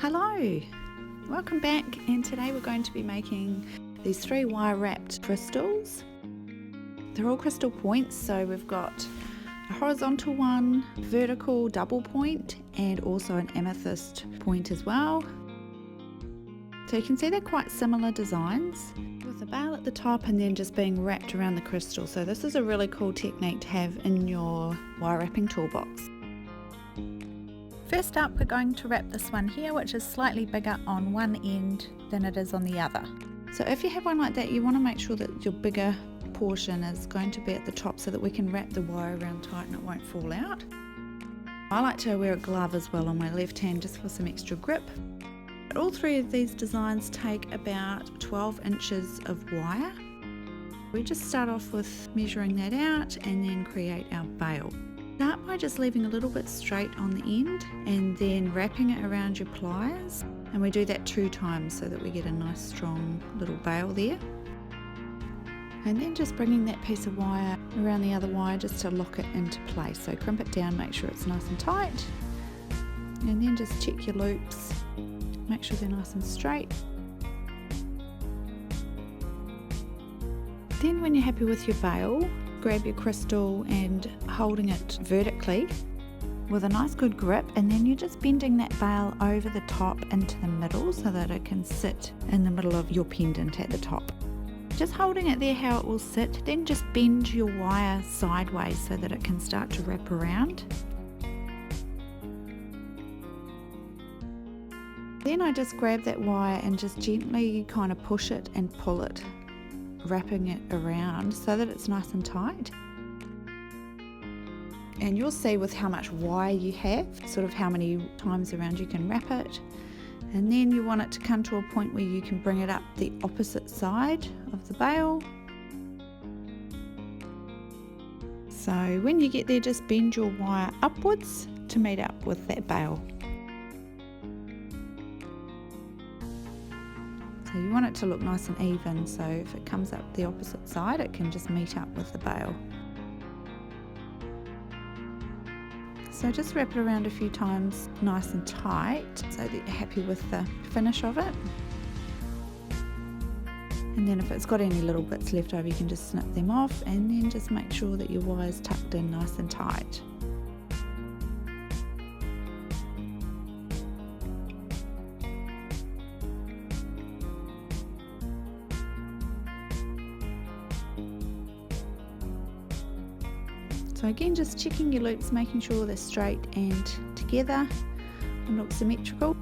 Hello, welcome back, and today we're going to be making these 3 wire wrapped crystals. They're all crystal points, so we've got a horizontal one, vertical double point, and also an amethyst point as well. So you can see they're quite similar designs with a bail at the top and then just being wrapped around the crystal. So this is a really cool technique to have in your wire wrapping toolbox. First up, we're going to wrap this one here, which is slightly bigger on one end than it is on the other. So if you have one like that, you want to make sure that your bigger portion is going to be at the top so that we can wrap the wire around tight and it won't fall out. I like to wear a glove as well on my left hand just for some extra grip. All 3 of these designs take about 12 inches of wire. We just start off with measuring that out and then create our bail. Start by just leaving a little bit straight on the end and then wrapping it around your pliers, and we do that 2 times so that we get a nice strong little bail there. And then just bringing that piece of wire around the other wire just to lock it into place. So crimp it down, make sure it's nice and tight, and then just check your loops, make sure they're nice and straight. Then when you're happy with your bail, grab your crystal and holding it vertically with a nice good grip, and then you're just bending that bail over the top into the middle so that it can sit in the middle of your pendant at the top. Just holding it there how it will sit, then just bend your wire sideways so that it can start to wrap around. Then I just grab that wire and just gently kind of push it and pull it, wrapping it around so that it's nice and tight. And you'll see with how much wire you have, sort of how many times around you can wrap it. And then you want it to come to a point where you can bring it up the opposite side of the bail. So when you get there, just bend your wire upwards to meet up with that bail. So you want it to look nice and even, so if it comes up the opposite side, it can just meet up with the bail. So just wrap it around a few times nice and tight so that you're happy with the finish of it. And then if it's got any little bits left over, you can just snip them off, and then just make sure that your wire's tucked in nice and tight. So again, just checking your loops, making sure they're straight and together and look symmetrical.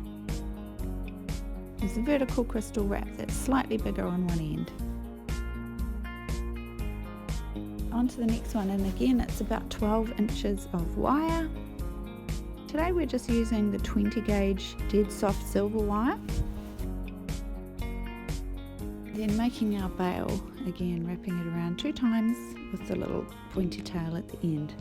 There's a vertical crystal wrap that's slightly bigger on one end. On to the next one, and again it's about 12 inches of wire. Today we're just using the 20 gauge dead soft silver wire. Then making our bail, again wrapping it around 2 times with the little pointy tail at the end.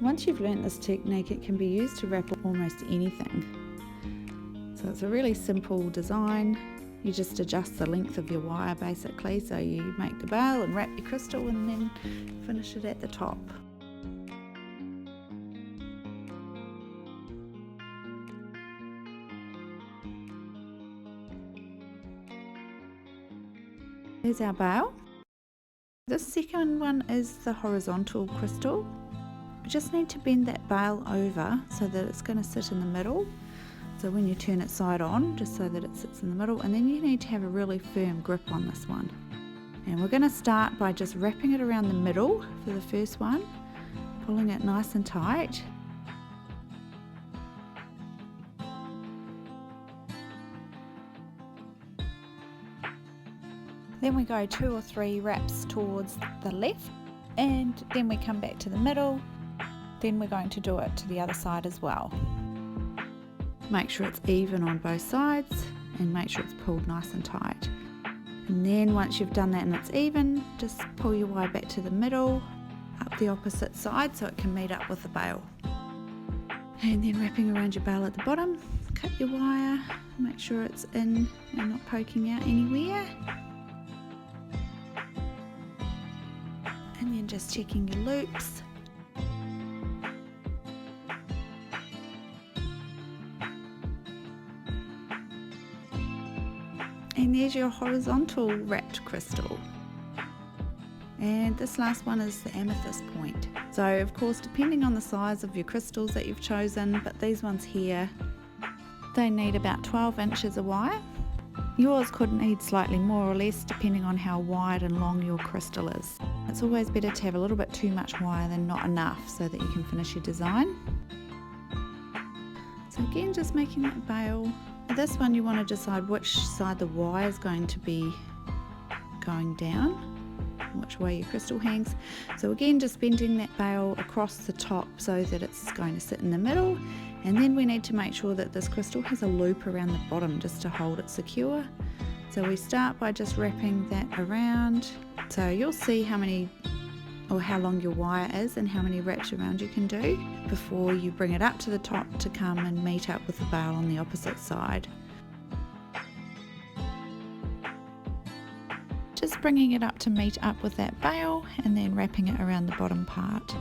Once you've learnt this technique, it can be used to wrap almost anything. So it's a really simple design. You just adjust the length of your wire basically, so you make the bail and wrap your crystal and then finish it at the top. Here's our bail. This second one is the horizontal crystal. We just need to bend that bail over so that it's going to sit in the middle. So when you turn it side on, just so that it sits in the middle, and then you need to have a really firm grip on this one. And we're going to start by just wrapping it around the middle for the first one, pulling it nice and tight. Then we go 2 or 3 wraps towards the left, and then we come back to the middle. Then we're going to do it to the other side as well. Make sure it's even on both sides and make sure it's pulled nice and tight. And then once you've done that and it's even, just pull your wire back to the middle, up the opposite side so it can meet up with the bail. And then wrapping around your bail at the bottom, cut your wire, make sure it's in and not poking out anywhere. And then just checking your loops. And there's your horizontal wrapped crystal. And this last one is the amethyst point. So of course, depending on the size of your crystals that you've chosen, but these ones here, they need about 12 inches of wire. Yours could need slightly more or less depending on how wide and long your crystal is. It's always better to have a little bit too much wire than not enough so that you can finish your design. So again, just making that bail. For this one, you want to decide which side the wire is going to be going down, which way your crystal hangs. So again, just bending that bail across the top so that it's going to sit in the middle. And then we need to make sure that this crystal has a loop around the bottom just to hold it secure. So we start by just wrapping that around. So you'll see how many or how long your wire is and how many wraps around you can do before you bring it up to the top to come and meet up with the bail on the opposite side. Just bringing it up to meet up with that bail and then wrapping it around the bottom part.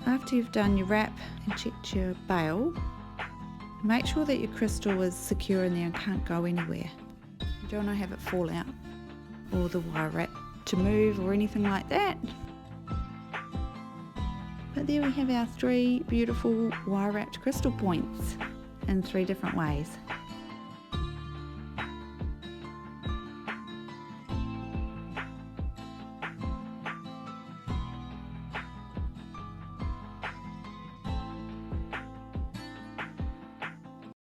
After you've done your wrap and checked your bail, make sure that your crystal is secure in there and can't go anywhere. You don't want to have it fall out or the wire wrap to move or anything like that. But there we have our 3 beautiful wire wrapped crystal points in 3 different ways.